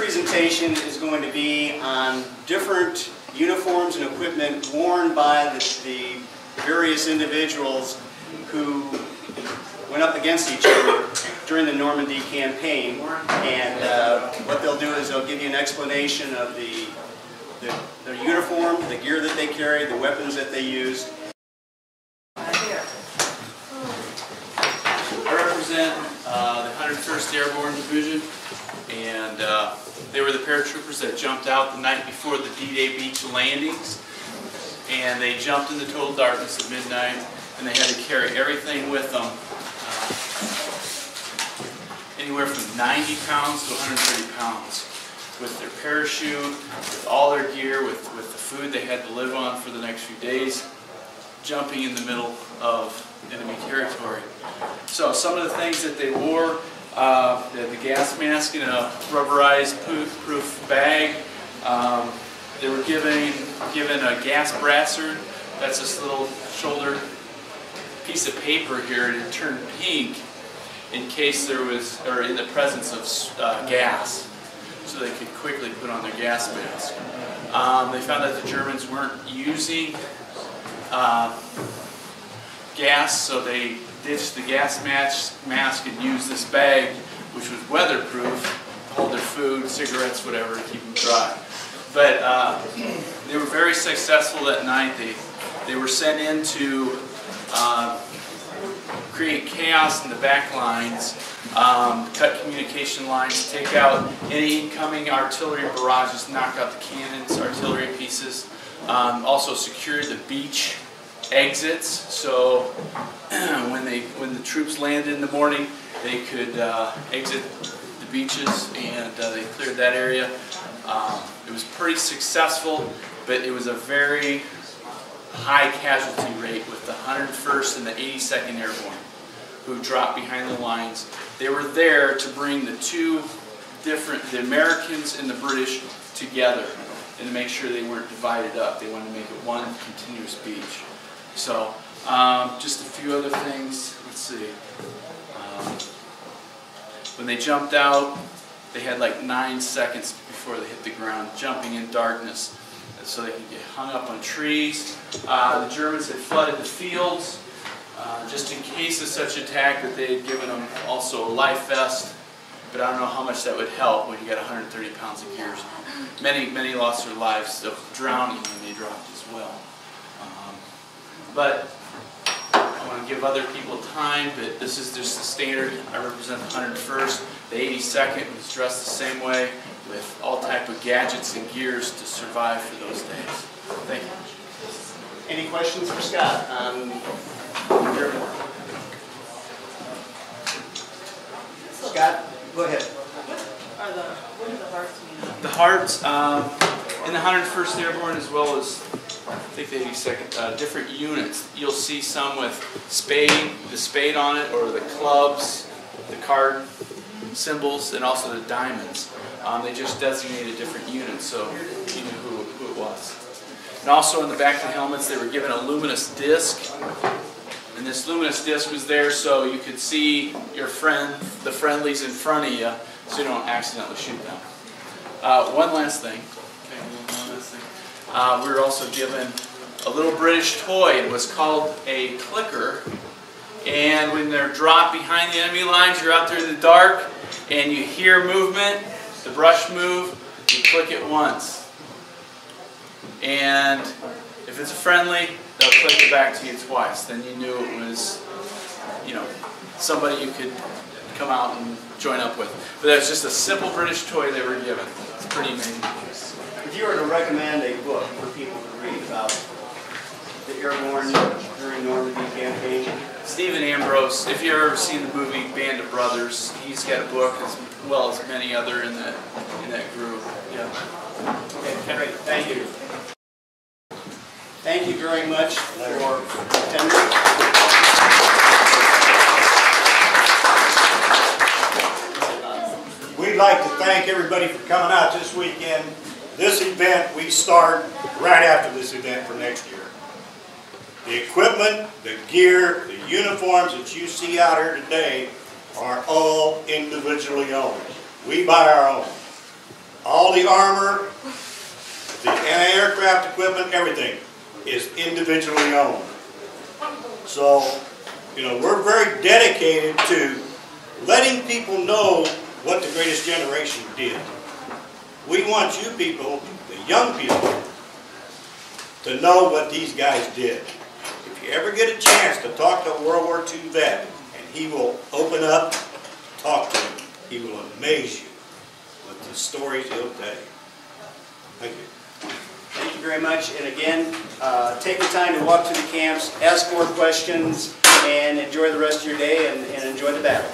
presentation is going to be on different uniforms and equipment worn by the various individuals who went up against each other during the Normandy campaign. And what they'll do is they'll give you an explanation of their uniform, the gear that they carried, the weapons that they used. I represent the 101st Airborne Division, and they were the paratroopers that jumped out the night before the D-Day beach landings, and they jumped into total darkness at midnight, and they had to carry everything with them, anywhere from 90 pounds to 130 pounds, with their parachute, with all their gear, with the food they had to live on for the next few days, jumping in the middle of enemy territory. So some of the things that they wore, they had the gas mask in a rubberized proof bag. They were given a gas brassard. That's this little shoulder piece of paper here, and it turned pink in case there was, or in the presence of gas, so they could quickly put on their gas mask. They found that the Germans weren't using gas, so they ditched the gas mask and used this bag, which was weatherproof, to hold their food, cigarettes, whatever, to keep them dry. But they were very successful that night. They were sent in to create chaos in the back lines, cut communication lines, take out any incoming artillery barrages, knock out the cannons, artillery pieces. Also secured the beach exits, so when the troops landed in the morning, they could exit the beaches, and they cleared that area. It was pretty successful, but it was a very high casualty rate with the 101st and the 82nd Airborne, who dropped behind the lines. They were there to bring the Americans and the British together, and to make sure they weren't divided up. They wanted to make it one continuous beach. So, just a few other things. Let's see. When they jumped out, they had like 9 seconds before they hit the ground, jumping in darkness, so they could get hung up on trees. The Germans had flooded the fields, just in case of such attack, that they had given them also a life vest. But I don't know how much that would help when you got 130 pounds of gears. Many lost their lives of drowning when they dropped as well. But I want to give other people time, but this is just the standard. I represent the 101st. The 82nd was dressed the same way, with all type of gadgets and gears to survive for those days. Thank you. Any questions for Scott on Airborne? Scott, go ahead. What do the hearts mean? The hearts in the 101st Airborne, as well as I think the 82nd, different units. You'll see some with the spade on it, or the clubs, the card symbols, and also the diamonds. They just designated different units, so you knew who it was. And also in the back of the helmets, they were given a luminous disc. And this luminous disc was there so you could see your the friendlies in front of you, so you don't accidentally shoot them. One last thing. We were also given a little British toy. It was called a clicker. And when they're dropped behind the enemy lines, you're out there in the dark, and you hear movement, the brush move, you click it once. And if it's a friendly, they'll click it back to you twice. Then you knew it was, somebody you could come out and join up with. But that's just a simple British toy they were given. It's pretty amazing. If you were to recommend a book for people to read about the Airborne during Normandy campaign, Stephen Ambrose, if you've ever seen the movie Band of Brothers, he's got a book as well as many other in that group. Yeah. Okay, great. Thank you. Thank you very much for attending. We'd like to thank everybody for coming out this weekend. This event, we start right after this event for next year. The equipment, the gear, the uniforms that you see out here today are all individually owned. We buy our own. All the armor, the anti-aircraft equipment, everything is individually owned. So, you know, we're very dedicated to letting people know what the greatest generation did. We want you people, the young people, to know what these guys did. If you ever get a chance to talk to a World War II vet, and he will open up, talk to him, he will amaze you with the stories he'll tell you. Thank you. Thank you very much. And again, take the time to walk through the camps, ask more questions, and enjoy the rest of your day and enjoy the battle.